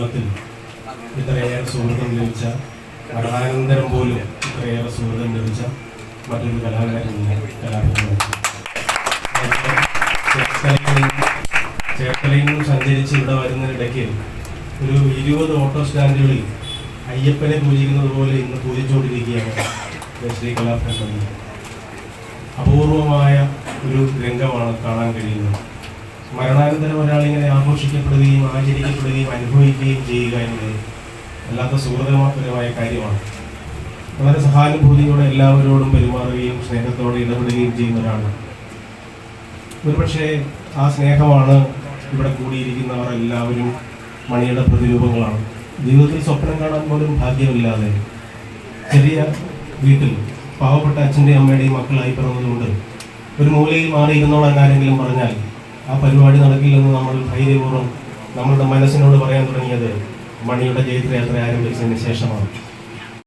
ജീവിതത്തിൽ ഇത്രയേറെ സുഹൃതം ലഭിച്ച, മരണാനന്തരം പോലും ഇത്രയേറെ സുഹൃതം ലഭിച്ച മറ്റൊരു കലാകാരനില്ല കലാകാരൻ. ചേർത്തലയിൽ നിന്നും സഞ്ചരിച്ച് ഇവിടെ വരുന്നതിനിടയ്ക്ക് ഒരു 20 ഓട്ടോ സ്റ്റാൻഡുകളിൽ അയ്യപ്പനെ പൂജിക്കുന്നത് പോലെ ഇന്ന് പൂജിച്ചുകൊണ്ടിരിക്കുകയാണ് ശ്രീ കലാഭവൻ. അപൂർവമായ ഒരു രംഗമാണ് കാണാൻ കഴിയുന്നത്. മരണാനന്തരം ഒരാളിങ്ങനെ ആഘോഷിക്കപ്പെടുകയും ആചരിക്കപ്പെടുകയും അനുഭവിക്കുകയും ചെയ്യുക എന്നത് അല്ലാത്ത സുഹൃതപരമായ കാര്യമാണ്. വളരെ സഹാനുഭൂതിയോടെ എല്ലാവരോടും പെരുമാറുകയും സ്നേഹത്തോടെ ഇടപെടുകയും ചെയ്യുന്ന ഒരാളാണ്. ഒരുപക്ഷെ ആ സ്നേഹമാണ് ഇവിടെ കൂടിയിരിക്കുന്നവർ എല്ലാവരും മണിയുടെ പ്രതിരൂപങ്ങളാണ്. ജീവിതത്തിൽ സ്വപ്നം കാണാൻ പോലും ഭാഗ്യമില്ലാതെ ചെറിയ വീട്ടിൽ പാവപ്പെട്ട അച്ഛൻ്റെയും അമ്മയുടെയും മക്കളായി പിറന്നതുകൊണ്ട് ഒരു മൂലയിൽ മാറിയിരുന്നോളാൻ ആരെങ്കിലും പറഞ്ഞാൽ ആ പരിപാടി നടക്കില്ലെന്ന് നമ്മൾ ധൈര്യപൂർവ്വം നമ്മളുടെ മനസ്സിനോട് പറയാൻ തുടങ്ങിയത് മണിയുടെ ജൈത്രയാത്ര ആരംഭിച്ചതിന് ശേഷമാണ്.